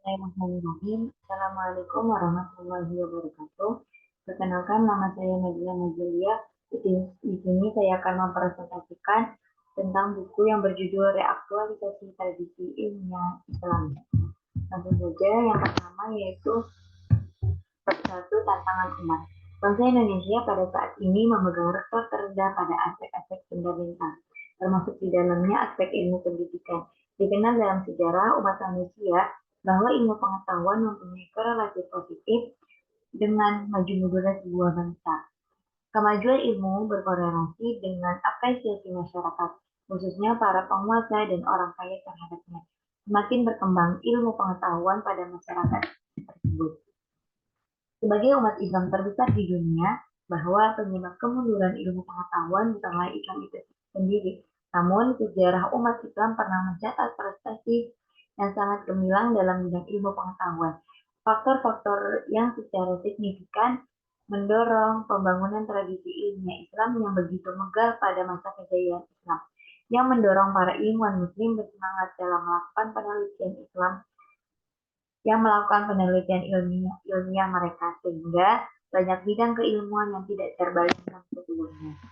Bismillahirrahmanirrahim. Assalamualaikum warahmatullahi wabarakatuh. Perkenalkan, nama saya Nadia Najilia. Di sini saya akan mempresentasikan tentang buku yang berjudul Reaktualisasi Tradisi Ilmiah Islam. Langsung saja, yang pertama yaitu bab 1, Tantangan Umat. Bangsa Indonesia pada saat ini memegang rekor terendah pada aspek-aspek fundamental, termasuk di dalamnya aspek ilmu pendidikan. Dikenal dalam sejarah umat manusia bahwa ilmu pengetahuan mempunyai korelasi positif dengan maju mundurnya sebuah bangsa. Kemajuan ilmu berkorelasi dengan apresiasi masyarakat, khususnya para penguasa dan orang kaya terhadapnya. Semakin berkembang ilmu pengetahuan pada masyarakat tersebut. Sebagai umat Islam terbesar di dunia, bahwa penyebab kemunduran ilmu pengetahuan bukanlah Islam itu sendiri, namun sejarah umat Islam pernah mencatat prestasi yang sangat gemilang dalam bidang ilmu pengetahuan. Faktor-faktor yang secara signifikan mendorong pembangunan tradisi ilmiah Islam yang begitu megah pada masa kejayaan Islam, yang mendorong para ilmuwan muslim bersemangat dalam melakukan penelitian ilmiah mereka, sehingga banyak bidang keilmuan yang tidak terbayangkan sebelumnya.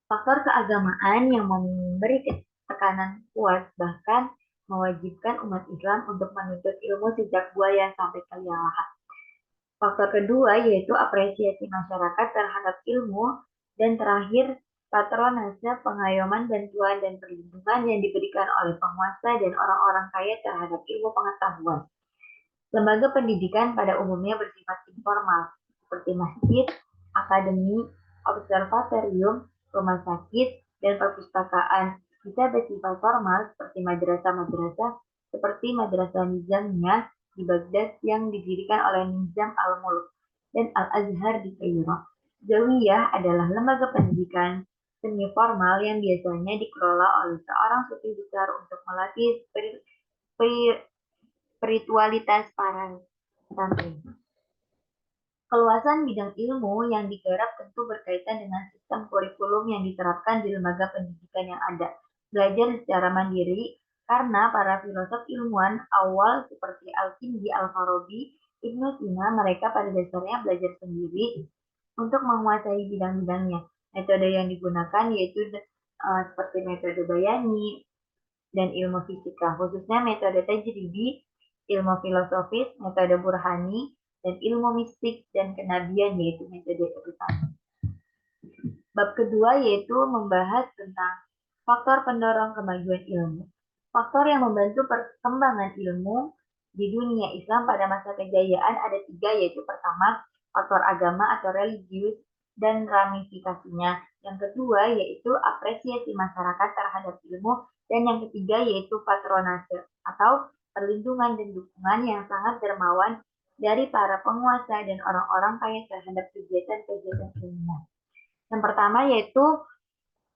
Faktor keagamaan yang memberi tekanan kuat bahkan mewajibkan umat Islam untuk menuntut ilmu sejak buaya sampai ke liang lahat. Faktor kedua yaitu apresiasi masyarakat terhadap ilmu, dan terakhir patronase, pengayoman, bantuan, dan perlindungan yang diberikan oleh penguasa dan orang-orang kaya terhadap ilmu pengetahuan. Lembaga pendidikan pada umumnya bersifat informal, seperti masjid, akademi, observatorium, rumah sakit, dan perpustakaan. Bisa bersifat formal, seperti madrasah-madrasah, seperti Madrasah Nizamiyah di Baghdad yang didirikan oleh Nizam al-Mulk, dan Al-Azhar di Kairo. Zawiyah adalah lembaga pendidikan semi formal yang biasanya dikelola oleh seorang sufi besar untuk melatih spiritualitas para santri. Keluasan bidang ilmu yang digarap tentu berkaitan dengan sistem kurikulum yang diterapkan di lembaga pendidikan yang ada. Belajar secara mandiri, karena para filosof ilmuwan awal seperti Al-Kindi, Al-Farabi, Ibnu Sina, mereka pada dasarnya belajar sendiri untuk menguasai bidang-bidangnya. Metode yang digunakan yaitu seperti metode Bayani dan ilmu fisika, khususnya metode tajribi, ilmu filosofis, metode burhani, dan ilmu mistik dan kenabian yaitu metode Epifani. Bab kedua yaitu membahas tentang faktor pendorong kemajuan ilmu. Faktor yang membantu perkembangan ilmu di dunia Islam pada masa kejayaan ada 3, yaitu pertama, faktor agama atau religius dan ramifikasinya. Yang kedua yaitu apresiasi masyarakat terhadap ilmu, dan yang ketiga yaitu patronase atau perlindungan dan dukungan yang sangat dermawan dari para penguasa dan orang-orang kaya terhadap kegiatan-kegiatan ilmiah. Yang pertama yaitu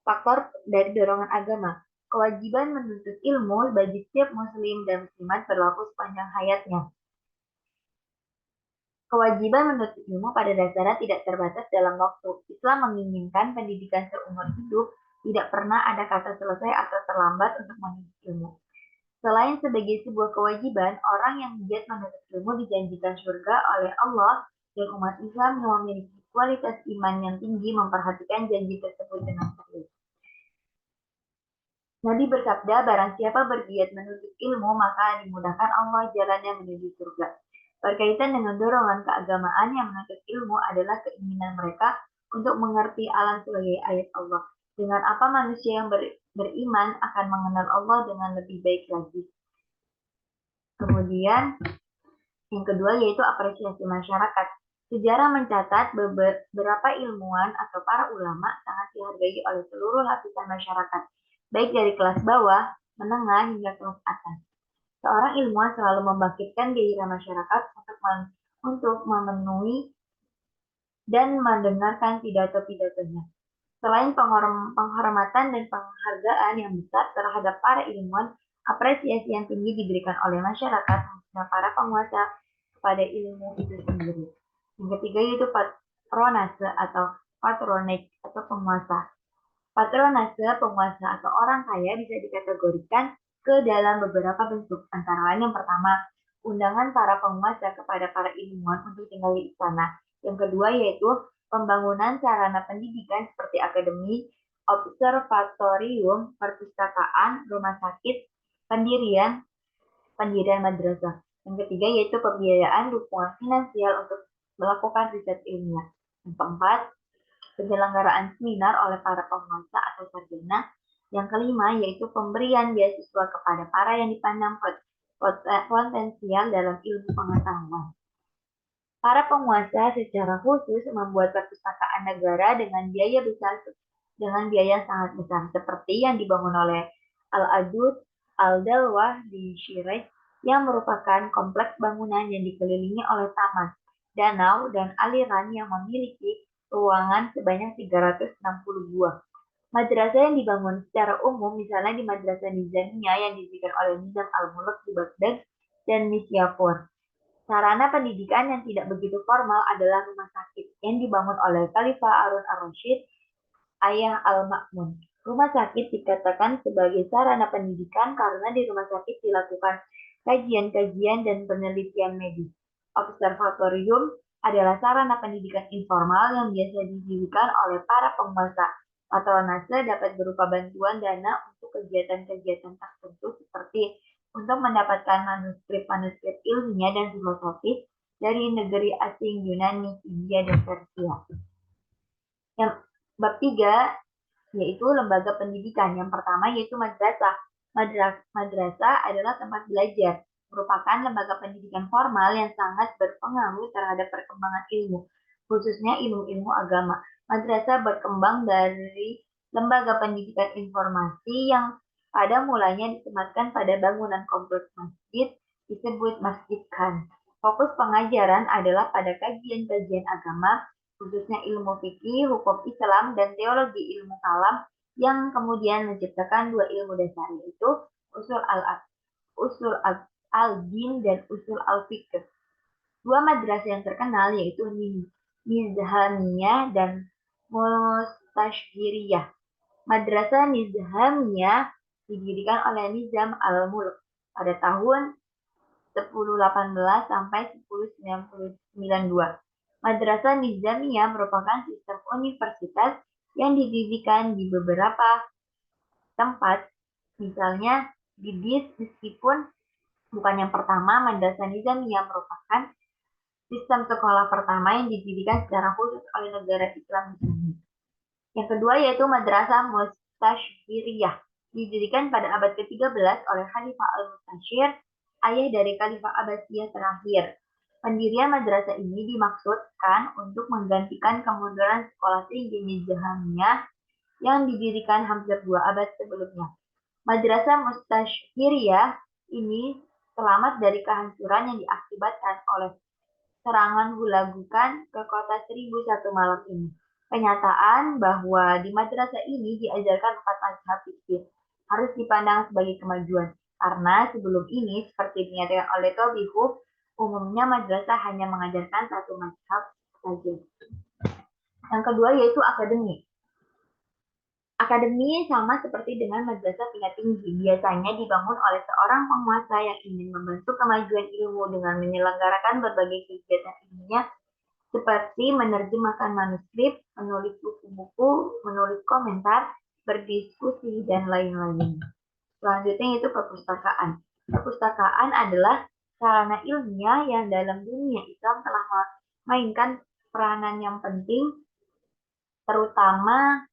faktor dari dorongan agama. Kewajiban menuntut ilmu bagi setiap muslim dan muslimat berlaku sepanjang hayatnya. Kewajiban menuntut ilmu pada dasarnya tidak terbatas dalam waktu. Islam menginginkan pendidikan seumur hidup, tidak pernah ada kata selesai atau terlambat untuk menuntut ilmu. Selain sebagai sebuah kewajiban, orang yang giat menuntut ilmu dijanjikan surga oleh Allah, dan umat Islam yang memiliki kualitas iman yang tinggi memperhatikan janji tersebut dengan serius. Nabi bersabda, barang siapa bergiat menuntut ilmu, maka dimudahkan Allah jalannya menuju surga. Berkaitan dengan dorongan keagamaan yang menuntut ilmu adalah keinginan mereka untuk mengerti alam sebagai ayat Allah. Dengan apa manusia yang beriman akan mengenal Allah dengan lebih baik lagi. Kemudian yang kedua yaitu apresiasi masyarakat. Sejarah mencatat beberapa ilmuwan atau para ulama sangat dihargai oleh seluruh lapisan masyarakat, baik dari kelas bawah, menengah, hingga kelas atas. Seorang ilmuwan selalu membangkitkan gairah masyarakat untuk memenuhi dan mendengarkan pidato-pidatonya. Selain penghormatan dan penghargaan yang besar terhadap para ilmuwan, apresiasi yang tinggi diberikan oleh masyarakat, khususnya para penguasa, kepada ilmu itu sendiri. Yang ketiga yaitu patronase atau patronage atau penguasa. Patronase, penguasa atau orang kaya bisa dikategorikan ke dalam beberapa bentuk, antara lain yang pertama, undangan para penguasa kepada para ilmuwan untuk tinggal di istana. Yang kedua yaitu pembangunan sarana pendidikan seperti akademi, observatorium, perpustakaan, rumah sakit, pendirian madrasah. Yang ketiga yaitu pembiayaan dukungan finansial untuk melakukan riset ilmiah. Yang keempat, penyelenggaraan seminar oleh para penguasa atau sarjana. Yang kelima yaitu pemberian beasiswa kepada para yang dipandang potensial dalam ilmu pengetahuan. Para penguasa secara khusus membuat perpustakaan negara dengan biaya sangat besar, seperti yang dibangun oleh Al-Adud Al-Dalwah di Shiraz, yang merupakan kompleks bangunan yang dikelilingi oleh taman, danau, dan aliran yang memiliki ruangan sebanyak 360 buah. Madrasah yang dibangun secara umum, misalnya di Madrasah Nizamiyah yang didirikan oleh Nizam al-Mulk di Baghdad dan Misyapur. Sarana pendidikan yang tidak begitu formal adalah rumah sakit yang dibangun oleh Khalifah Harun ar-Rasyid, ayah al-Ma'mun. Rumah sakit dikatakan sebagai sarana pendidikan karena di rumah sakit dilakukan kajian-kajian dan penelitian medis. Observatorium adalah sarana pendidikan informal yang biasa didirikan oleh para penguasa. Patronase dapat berupa bantuan dana untuk kegiatan-kegiatan tertentu seperti untuk mendapatkan manuskrip-manuskrip ilmiah dan filosofis dari negeri asing Yunani, India, dan Persia. Yang bab 3 yaitu lembaga pendidikan. Yang pertama yaitu madrasah. Madrasah adalah tempat belajar, merupakan lembaga pendidikan formal yang sangat berpengaruh terhadap perkembangan ilmu, khususnya ilmu-ilmu agama. Madrasah berkembang dari lembaga pendidikan informasi yang pada mulanya disematkan pada bangunan kompleks masjid disebut Masjid Khan. Fokus pengajaran adalah pada kajian-kajian agama, khususnya ilmu fikih, hukum Islam, dan teologi ilmu kalam, yang kemudian menciptakan dua ilmu dasar, yaitu usul al-din dan usul al-fikr. Dua madrasah yang terkenal yaitu Nizamiyah dan Mustashiriyah. Madrasah Nizamiyah didirikan oleh Nizam al-Mulk pada tahun 1018 sampai 1092. Madrasah Nizamiyah merupakan sistem universitas yang didirikan di beberapa tempat, misalnya di BIS, meskipun bukan yang pertama. Madrasah Nizamiyah merupakan sistem sekolah pertama yang didirikan secara khusus oleh negara Islam di dunia. Yang kedua yaitu Madrasah Mustashiriyah, didirikan pada abad ke-13 oleh Khalifah al-Mustashir, ayah dari Khalifah Abbasiyah terakhir. Pendirian madrasah ini dimaksudkan untuk menggantikan kemunduran sekolah tinggi Nizamiyah yang didirikan hampir 2 abad sebelumnya. Madrasah Mustashiriyah ini selamat dari kehancuran yang diakibatkan oleh serangan Hulagukan ke kota 1001 malam ini. Kenyataan bahwa di madrasah ini diajarkan 4 mazhab fikih harus dipandang sebagai kemajuan, karena sebelum ini, seperti dinyatakan oleh Tobihu, umumnya madrasah hanya mengajarkan 1 mazhab saja. Yang kedua yaitu akademi. Akademi sama seperti dengan madrasah tingkat tinggi, biasanya dibangun oleh seorang penguasa yang ingin membantu kemajuan ilmu dengan menyelenggarakan berbagai kegiatan ilmiah seperti menerjemahkan manuskrip, menulis buku-buku, menulis komentar, berdiskusi, dan lain-lain. Selanjutnya yaitu perpustakaan. Perpustakaan adalah sarana ilmiah yang dalam dunia Islam telah memainkan peranan yang penting, terutama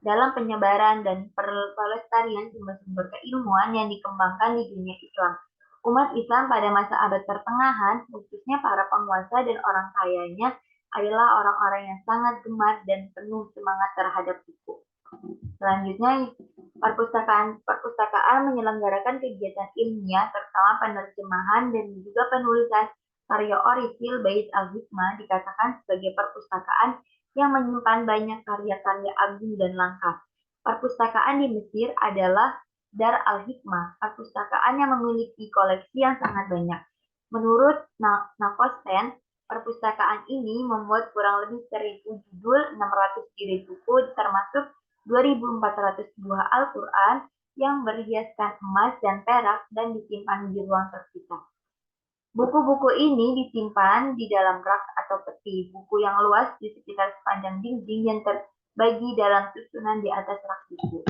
dalam penyebaran dan pelestarian sumber-sumber keilmuan yang dikembangkan di dunia Islam. Umat Islam pada masa abad pertengahan, khususnya para penguasa dan orang kayanya, adalah orang-orang yang sangat gemar dan penuh semangat terhadap buku. Selanjutnya, perpustakaan menyelenggarakan kegiatan ilmiah, terutama penerjemahan dan juga penulisan karya orisil Bait al-Hikmah dikatakan sebagai perpustakaan yang menyimpan banyak karya-karya agung dan langka. Perpustakaan di Mesir adalah Dar al-Hikmah, perpustakaan yang memiliki koleksi yang sangat banyak. Menurut Nakosten, perpustakaan ini membuat kurang lebih 1.000 judul, 600 jilid buku, termasuk 2.400 buah Al-Quran yang berhiaskan emas dan perak dan disimpan di ruang terpisah. Buku-buku ini disimpan di dalam rak atau peti buku yang luas di sekitar sepanjang dinding yang terbagi dalam susunan di atas rak buku.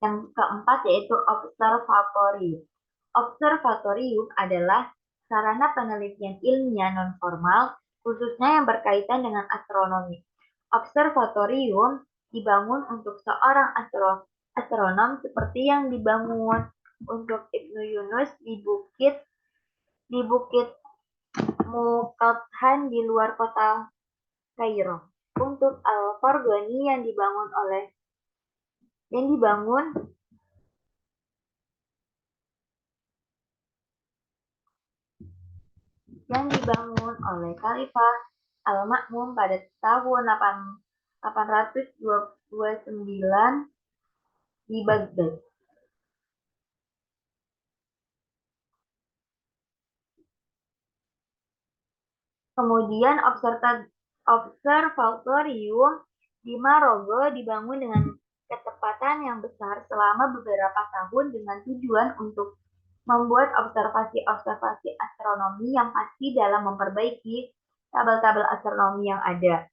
Yang keempat yaitu observatorium. Observatorium adalah sarana penelitian ilmiah non-formal, khususnya yang berkaitan dengan astronomi. Observatorium dibangun untuk seorang astronom seperti yang dibangun untuk Ibnu Yunus di Bukit Mukathan di luar kota Kairo. Untuk Al-Farghani yang dibangun oleh Khalifah Al-Ma'mun pada tahun 829 di Baghdad. Kemudian observatorium di Marogo dibangun dengan ketepatan yang besar selama beberapa tahun dengan tujuan untuk membuat observasi-observasi astronomi yang pasti dalam memperbaiki tabel-tabel astronomi yang ada,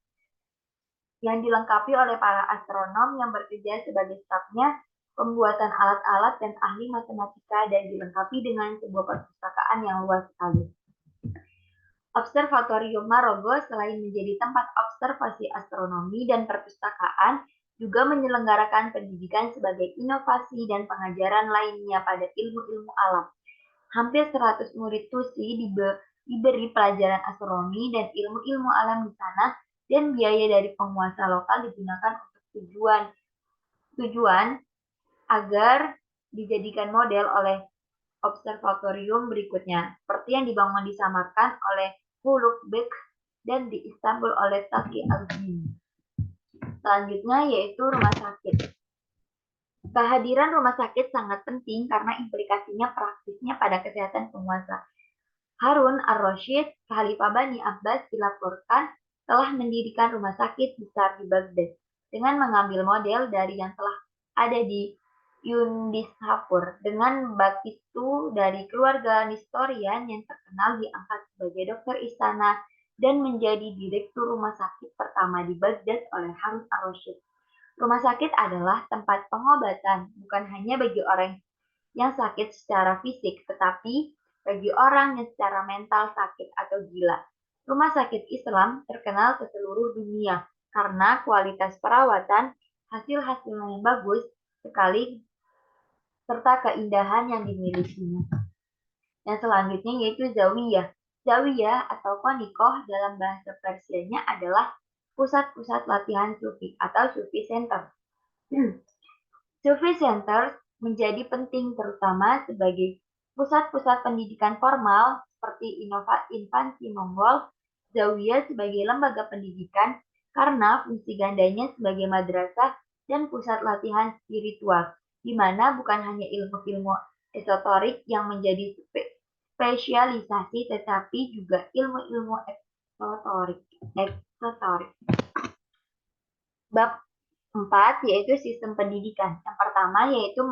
yang dilengkapi oleh para astronom yang bekerja sebagai stafnya, pembuatan alat-alat dan ahli matematika, dan dilengkapi dengan sebuah perpustakaan yang luas sekali. Observatorium Marogo selain menjadi tempat observasi astronomi dan perpustakaan, juga menyelenggarakan pendidikan sebagai inovasi dan pengajaran lainnya pada ilmu-ilmu alam. Hampir 100 murid Tusi diberi pelajaran astronomi dan ilmu-ilmu alam di sana, dan biaya dari penguasa lokal digunakan untuk tujuan agar dijadikan model oleh observatorium berikutnya, seperti yang dibangun di Samarkand oleh Hulukbek dan di Istanbul oleh Taqi al-Din. Selanjutnya yaitu rumah sakit. Kehadiran rumah sakit sangat penting karena implikasinya praktisnya pada kesehatan penguasa. Harun ar-Rasyid, Khalifah Bani Abbas, dilaporkan telah mendirikan rumah sakit besar di Baghdad dengan mengambil model dari yang telah ada di Yundishapur, dengan Bakistu dari keluarga Nestorian yang terkenal diangkat sebagai dokter istana dan menjadi direktur rumah sakit pertama di Baghdad oleh Harun ar-Rasyid. Rumah sakit adalah tempat pengobatan bukan hanya bagi orang yang sakit secara fisik, tetapi bagi orang yang secara mental sakit atau gila. Rumah sakit Islam terkenal ke seluruh dunia karena kualitas perawatan, hasil-hasilnya yang bagus sekali, serta keindahan yang dimilikinya. Yang selanjutnya yaitu zawiyah. Zawiyah atau konikoh dalam bahasa Persianya adalah pusat-pusat latihan sufi atau sufi center. Sufi center menjadi penting terutama sebagai pusat-pusat pendidikan formal seperti infansi Mongol, zawiyah sebagai lembaga pendidikan karena fungsi gandanya sebagai madrasah dan pusat latihan spiritual, di mana bukan hanya ilmu-ilmu esoterik yang menjadi spesialisasi, tetapi juga ilmu-ilmu esoterik. Bab 4 yaitu sistem pendidikan. Yang pertama yaitu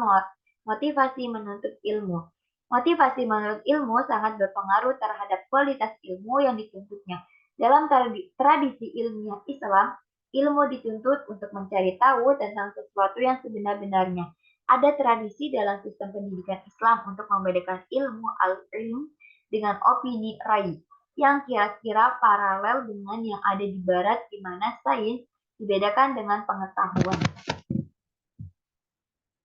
motivasi menuntut ilmu. Motivasi menuntut ilmu sangat berpengaruh terhadap kualitas ilmu yang dituntutnya. Dalam tradisi ilmiah Islam, ilmu dituntut untuk mencari tahu tentang sesuatu yang sebenar-benarnya. Ada tradisi dalam sistem pendidikan Islam untuk membedakan ilmu al-ilm dengan opini rai, yang kira-kira paralel dengan yang ada di barat, di mana sains dibedakan dengan pengetahuan.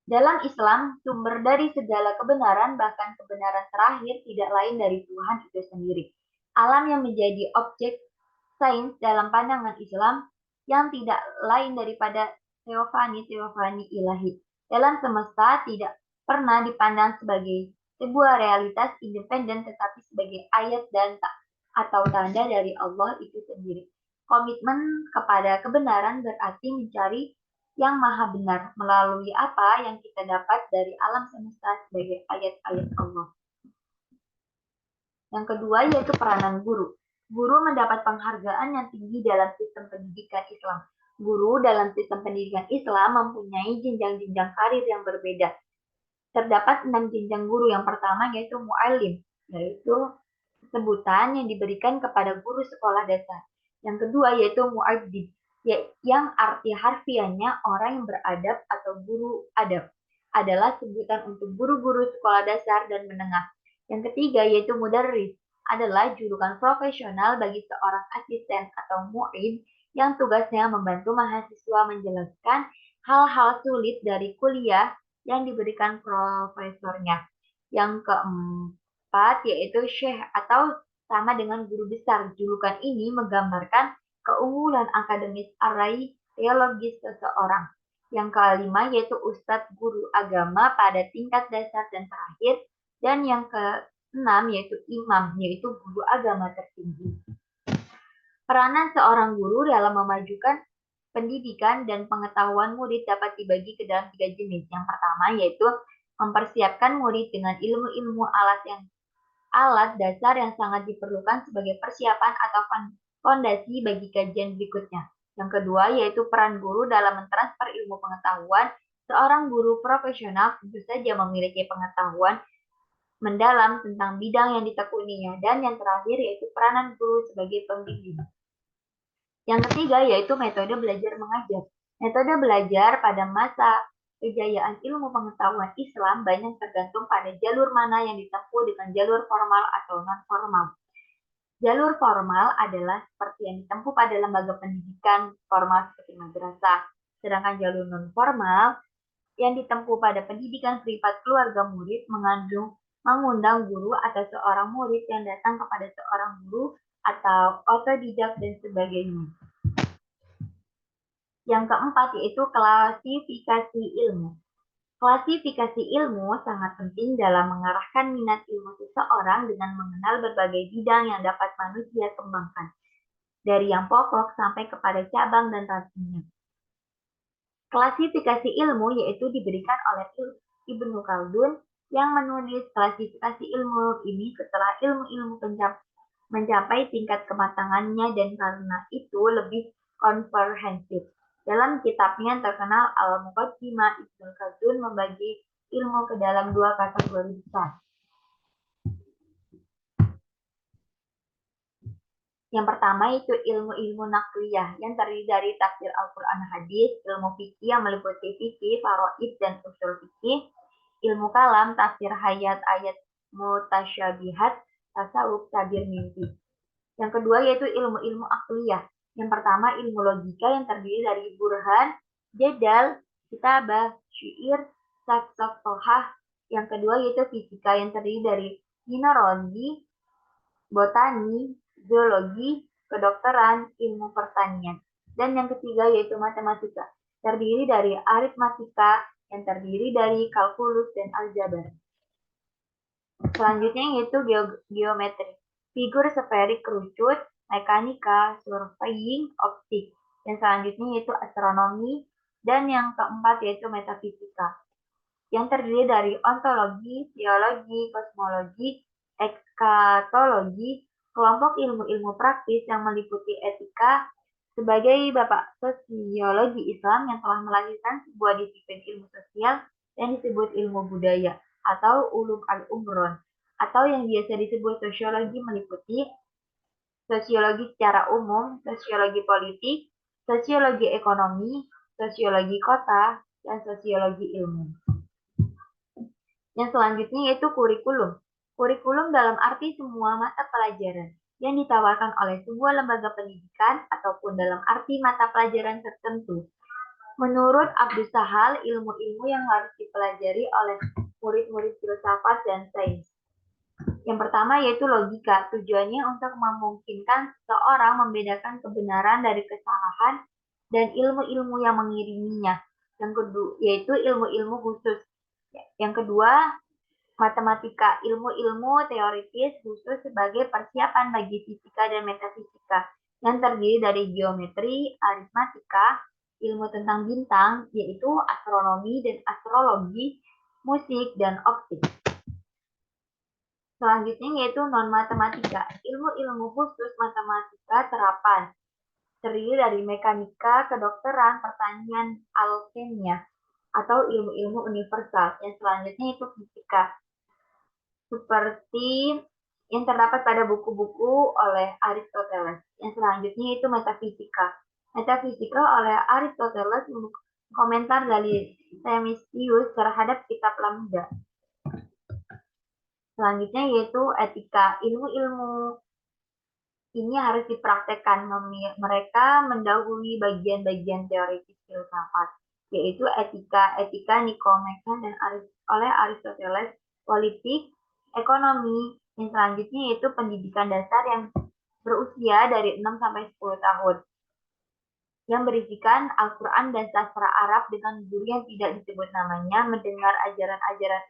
Dalam Islam, sumber dari segala kebenaran, bahkan kebenaran terakhir, tidak lain dari Tuhan itu sendiri. Alam yang menjadi objek sains dalam pandangan Islam yang tidak lain daripada teofani ilahi. Dalam semesta tidak pernah dipandang sebagai sebuah realitas independen, tetapi sebagai ayat dan atau tanda dari Allah itu sendiri. Komitmen kepada kebenaran berarti mencari yang maha benar melalui apa yang kita dapat dari alam semesta sebagai ayat-ayat Allah. Yang kedua yaitu peranan guru. Guru mendapat penghargaan yang tinggi dalam sistem pendidikan Islam. Guru dalam sistem pendidikan Islam mempunyai jenjang-jenjang karir yang berbeda. Terdapat 6 jenjang guru. Yang pertama yaitu mu'alim, yaitu sebutan yang diberikan kepada guru sekolah dasar. Yang kedua yaitu mu'addib, yang arti harfiahnya orang yang beradab atau guru adab. Adalah sebutan untuk guru-guru sekolah dasar dan menengah. Yang ketiga yaitu mudarris, adalah julukan profesional bagi seorang asisten atau mu'id yang tugasnya membantu mahasiswa menjelaskan hal-hal sulit dari kuliah yang diberikan profesornya. Yang keempat yaitu syekh atau sama dengan guru besar. Julukan ini menggambarkan keunggulan akademis arti teologis seseorang. Yang kelima yaitu ustadz guru agama pada tingkat dasar dan terakhir. Dan yang keenam yaitu imam, yaitu guru agama tertinggi. Peranan seorang guru dalam memajukan pendidikan dan pengetahuan murid dapat dibagi ke dalam 3 jenis. Yang pertama yaitu mempersiapkan murid dengan ilmu-ilmu alat dasar yang sangat diperlukan sebagai persiapan atau fondasi bagi kajian berikutnya. Yang kedua yaitu peran guru dalam mentransfer ilmu pengetahuan. Seorang guru profesional tentu saja memiliki pengetahuan mendalam tentang bidang yang ditekuninya. Dan yang terakhir yaitu peranan guru sebagai pembimbing. Yang ketiga yaitu metode belajar mengajar. Metode belajar pada masa kejayaan ilmu pengetahuan Islam banyak tergantung pada jalur mana yang ditempuh dengan jalur formal atau non-formal. Jalur formal adalah seperti yang ditempuh pada lembaga pendidikan formal seperti madrasah. Sedangkan jalur non-formal yang ditempuh pada pendidikan privat keluarga murid mengundang guru atau seorang murid yang datang kepada seorang guru atau otodidak dan sebagainya. Yang keempat yaitu klasifikasi ilmu. Klasifikasi ilmu sangat penting dalam mengarahkan minat ilmu seseorang dengan mengenal berbagai bidang yang dapat manusia kembangkan, dari yang pokok sampai kepada cabang dan rantingnya. Klasifikasi ilmu yaitu diberikan oleh Ibnu Khaldun yang menulis klasifikasi ilmu ini setelah ilmu-ilmu mencapai tingkat kematangannya dan karena itu lebih komprehensif. Dalam kitabnya yang terkenal Al-Muqaddimah, Ibnu Khaldun membagi ilmu ke dalam 2 kategori besar. Yang pertama itu ilmu-ilmu nakliyah yang terdiri dari tafsir Al-Quran hadis, ilmu fikih yang meliputi fikih, faraid, dan usul fikih, ilmu kalam, tafsir ayat mutasyabihat, tasawuf, tabir mimpi. Yang kedua yaitu ilmu-ilmu akliyah. Yang pertama ilmu logika yang terdiri dari burhan, jadal, kitabah, syair, saksotohah. Yang kedua yaitu fisika yang terdiri dari mineralogi, botani, zoologi, kedokteran, ilmu pertanian. Dan yang ketiga yaitu matematika, terdiri dari aritmatika yang terdiri dari kalkulus dan aljabar. Selanjutnya yaitu geometri, figur sferik kerucut, mekanika, surveying, optik. Dan selanjutnya yaitu astronomi. Dan yang keempat yaitu metafisika, yang terdiri dari ontologi, teologi, kosmologi, ekskatologi, kelompok ilmu-ilmu praktis yang meliputi etika, sebagai bapak sosiologi Islam yang telah melahirkan sebuah disiplin ilmu sosial yang disebut ilmu budaya atau ulum al-umron, atau yang biasa disebut sosiologi, meliputi sosiologi secara umum, sosiologi politik, sosiologi ekonomi, sosiologi kota, dan sosiologi ilmu. Yang selanjutnya yaitu kurikulum. Kurikulum dalam arti semua mata pelajaran yang ditawarkan oleh sebuah lembaga pendidikan ataupun dalam arti mata pelajaran tertentu. Menurut Abdus Sahal, ilmu-ilmu yang harus dipelajari oleh murid-murid filsafat dan sains. Yang pertama yaitu logika. Tujuannya untuk memungkinkan seseorang membedakan kebenaran dari kesalahan dan ilmu-ilmu yang mengiriminya. Yang kedua yaitu ilmu-ilmu khusus. Yang kedua, matematika, ilmu-ilmu teoritis khusus sebagai persiapan bagi fisika dan metafisika, yang terdiri dari geometri, aritmatika, ilmu tentang bintang, yaitu astronomi dan astrologi, musik, dan optik. Selanjutnya yaitu non-matematika, ilmu-ilmu khusus matematika terapan, terdiri dari mekanika, kedokteran, pertanian, alkemia. atau ilmu-ilmu universal. Yang selanjutnya itu fisika, seperti yang terdapat pada buku-buku oleh Aristoteles. Yang selanjutnya itu metafisika. Metafisika oleh Aristoteles komentar dari Themistius terhadap kitab Lambda. Selanjutnya yaitu etika. Ilmu-ilmu ini harus dipraktekkan. Mereka mendahului bagian-bagian teoritis filsafat, yaitu etika. Etika Nikomachean dan oleh Aristoteles, politik, ekonomi. Yang selanjutnya yaitu pendidikan dasar yang berusia dari 6 sampai 10 tahun. Yang berisikan Al-Quran dan sastra Arab dengan guru yang tidak disebut namanya, mendengar ajaran-ajaran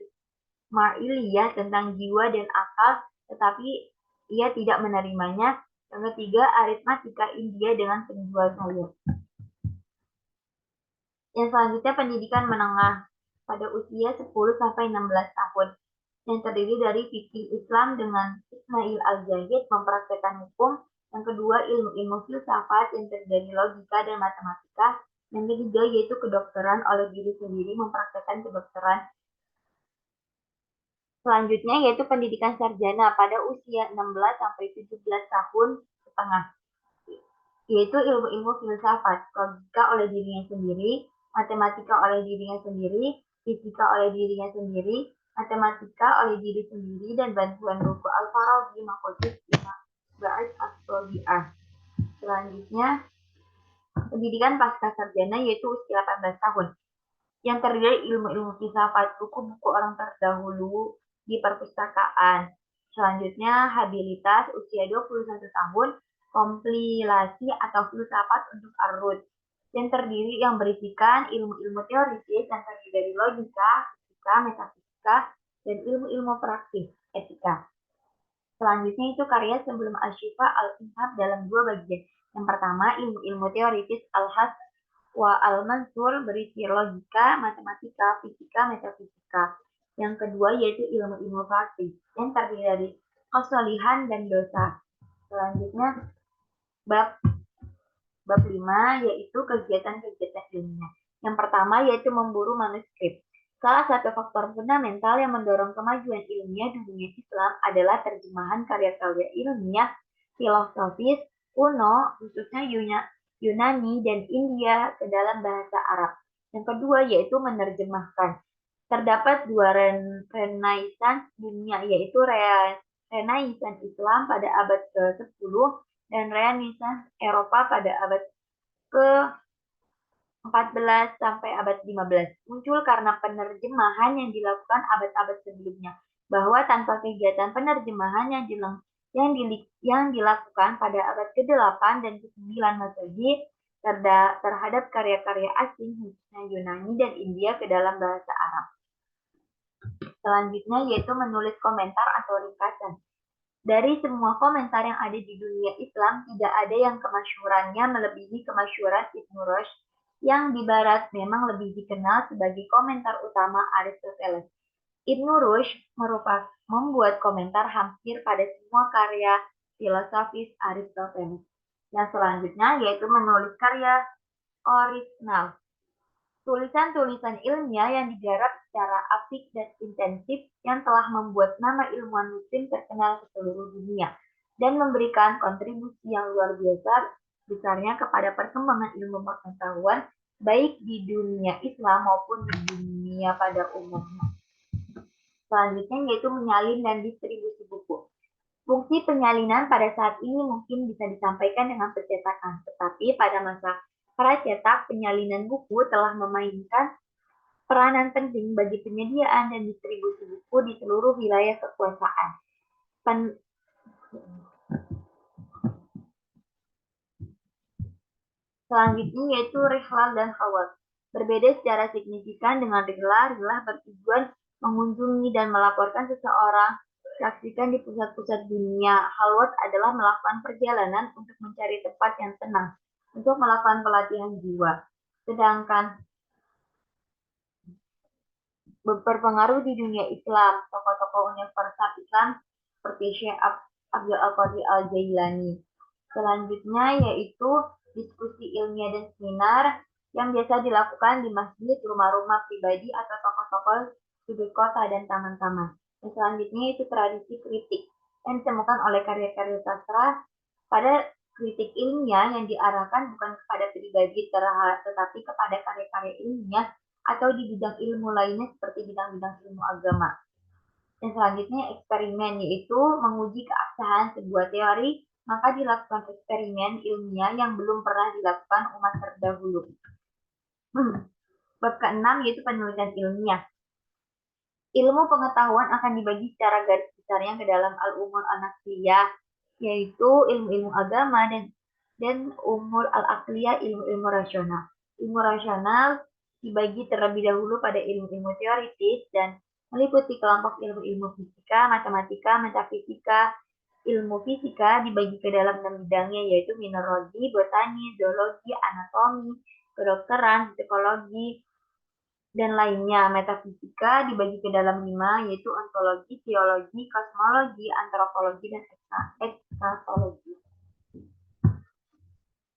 Ismailiyah tentang jiwa dan akal, tetapi ia tidak menerimanya. Yang ketiga, aritmatika India dengan penjual sayur. Yang selanjutnya pendidikan menengah pada usia 10 sampai 16 tahun yang terdiri dari fikih Islam dengan Ismail Al-Zahid mempraktekkan hukum. Yang kedua, ilmu-ilmu filsafat yang terdiri dari logika dan matematika. Yang ketiga, yaitu kedokteran oleh diri sendiri mempraktekkan kedokteran. Selanjutnya yaitu pendidikan sarjana pada usia 16 sampai 17 tahun setengah, yaitu ilmu-ilmu filsafat, logika oleh dirinya sendiri, matematika oleh dirinya sendiri, fisika oleh dirinya sendiri, matematika oleh diri sendiri, dan bantuan buku Al-Farabi Maqasid Ba'id As-Sobi'ah. Selanjutnya, pendidikan pasca sarjana yaitu usia 18 tahun, yang terdiri dari ilmu-ilmu filsafat, buku-buku orang terdahulu di perpustakaan. Selanjutnya, habilitas usia 21 tahun, kompilasi atau filsafat untuk Ar-Rud, yang berisikan ilmu-ilmu teoritis yang terdiri dari logika, fisika, metafisika, dan ilmu-ilmu praktis, etika. Selanjutnya itu karya sebelum Asy-Syifa Al-Inhab dalam 2 bagian. Yang pertama, ilmu-ilmu teoritis Al-Has wa Al-Mansur berisi logika, matematika, fisika, metafisika. Yang kedua yaitu ilmu-ilmu praktis yang terdiri dari kesolihan dan dosa. Selanjutnya bab 5 yaitu kegiatan-kegiatan ilmiah. Yang pertama yaitu memburu manuskrip. Salah satu faktor fundamental yang mendorong kemajuan ilmiah di dunia Islam adalah terjemahan karya-karya ilmiah filosofis kuno, khususnya Yunani dan India ke dalam bahasa Arab. Yang kedua yaitu menerjemahkan. Terdapat 2 renaissance dunia, yaitu Renaissance Islam pada abad ke-10 dan Renaissance Eropa pada abad ke-14 sampai abad 15. Muncul karena penerjemahan yang dilakukan abad-abad sebelumnya, bahwa tanpa kegiatan penerjemahan yang dilakukan pada abad ke-8 dan ke-9 Masehi terhadap karya-karya asing khususnya Yunani dan India ke dalam bahasa Arab. Selanjutnya yaitu menulis komentar atau ringkasan. Dari semua komentar yang ada di dunia Islam, tidak ada yang kemasyhurannya melebihi kemasyhuran Ibnu Rushd, yang di barat memang lebih dikenal sebagai komentar utama Aristoteles. Ibnu Rushd membuat komentar hampir pada semua karya filosofis Aristoteles. Yang selanjutnya yaitu menulis karya orisinal. Tulisan-tulisan ilmiah yang digarap secara apik dan intensif yang telah membuat nama ilmuwan muslim terkenal ke seluruh dunia dan memberikan kontribusi yang luar biasa besarnya kepada perkembangan ilmu pengetahuan baik di dunia Islam maupun di dunia pada umumnya. Selanjutnya yaitu menyalin dan distribusi buku. Fungsi penyalinan pada saat ini mungkin bisa disampaikan dengan percetakan, tetapi pada masa pracetak, penyalinan buku telah memainkan peranan penting bagi penyediaan dan distribusi buku di seluruh wilayah kekuasaan. Selanjutnya yaitu rihlal dan khawat. Berbeda secara signifikan dengan rihlal bertujuan mengunjungi dan melaporkan seseorang, saksikan di pusat-pusat dunia. Khalwat adalah melakukan perjalanan untuk mencari tempat yang tenang, untuk melakukan pelatihan jiwa. Sedangkan berpengaruh di dunia Islam, tokoh-tokoh universal Islam seperti Syekh Abdul Qadir Al-Jailani. Selanjutnya yaitu diskusi ilmiah dan seminar. yang biasa dilakukan di masjid, rumah-rumah pribadi, atau toko-toko sudut kota dan taman-taman. Dan selanjutnya itu tradisi kritik yang ditemukan oleh karya-karya sastra pada kritik ilmiah yang diarahkan bukan kepada pribadi tetapi kepada karya-karya ilmiah atau di bidang ilmu lainnya seperti bidang-bidang ilmu agama. Dan selanjutnya eksperimen, yaitu menguji keabsahan sebuah teori, maka dilakukan eksperimen ilmiah yang belum pernah dilakukan umat terdahulu. Bab ke-6 yaitu penelitian ilmiah. Ilmu pengetahuan akan dibagi secara garis besarnya ke dalam al-umur al-naqliyah, yaitu ilmu-ilmu agama, dan umur al-aqliyah, ilmu-ilmu rasional. Ilmu rasional dibagi terlebih dahulu pada ilmu-ilmu teoritis dan meliputi kelompok ilmu-ilmu fisika, matematika, metafisika. Ilmu fisika dibagi ke dalam 6 bidangnya, yaitu mineralogi, botani, zoologi, anatomi, kedokteran, psikologi, dan lainnya. Metafisika dibagi ke dalam 5, yaitu ontologi, teologi, kosmologi, antropologi, dan ekstratologi.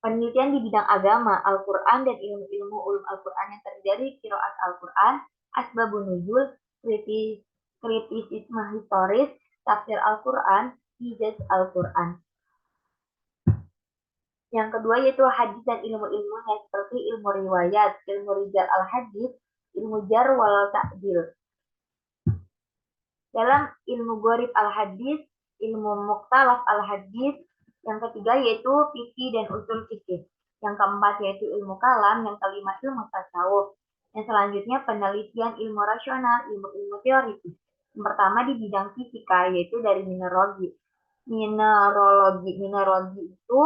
Penelitian di bidang agama, Al-Quran, dan ilmu-ilmu ulum Al-Quran yang terdiri dari qiraat Al-Quran, asbabun nuzul, kritisisme historis, tafsir Al-Quran, hijaz Al-Quran. Yang kedua yaitu hadis dan ilmu-ilmunya seperti ilmu riwayat, ilmu rijal al-hadis, ilmu jar wal ta'dil. Dalam ilmu gharib al-hadis, ilmu muktalaf al-hadis. Yang ketiga yaitu fikih dan usul fikih. Yang keempat yaitu ilmu kalam. Yang kelima ilmu tasawuf. Yang selanjutnya penelitian ilmu rasional, ilmu-ilmu teoritis. Yang pertama di bidang fisika yaitu dari mineralogi. Mineralogi itu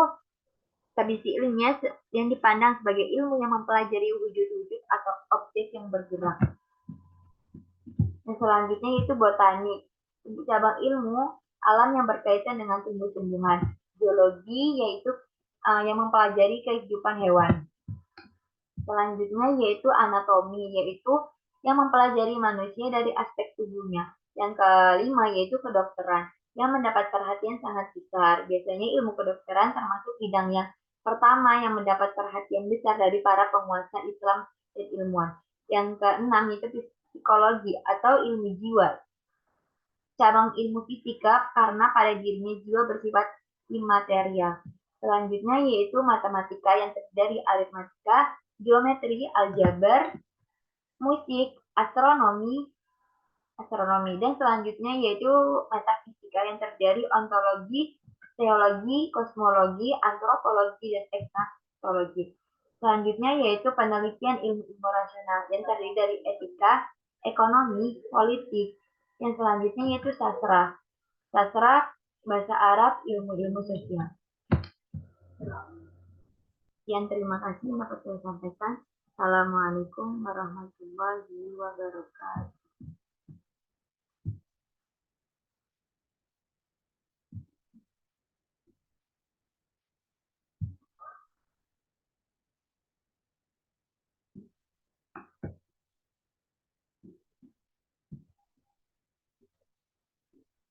tradisi ilmiah yang dipandang sebagai ilmu yang mempelajari wujud-wujud atau objek yang bergerak. Yang selanjutnya itu botani, cabang ilmu alam yang berkaitan dengan tumbuh-tumbuhan. Zoologi yaitu yang mempelajari kehidupan hewan. Selanjutnya yaitu anatomi, yaitu yang mempelajari manusia dari aspek tubuhnya. Yang kelima yaitu kedokteran, yang mendapat perhatian sangat besar. Biasanya ilmu kedokteran termasuk bidang yang pertama yang mendapat perhatian besar dari para penguasa Islam dan ilmuwan. Yang keenam yaitu psikologi atau ilmu jiwa. Cabang ilmu fisika karena pada dirinya jiwa bersifat imaterial. Selanjutnya yaitu matematika yang terdiri dari aritmatika, geometri, aljabar, musik, astronomi, dan selanjutnya yaitu metafisika yang terdiri dari ontologi, teologi, kosmologi, antropologi, dan ekstratologi. Selanjutnya yaitu penelitian ilmu-ilmu rasional yang terdiri dari etika, ekonomi, politik. Yang selanjutnya yaitu sastra. Sastra, bahasa Arab, ilmu-ilmu sosial. Sekian, terima kasih dapat saya sampaikan. Assalamualaikum warahmatullahi wabarakatuh.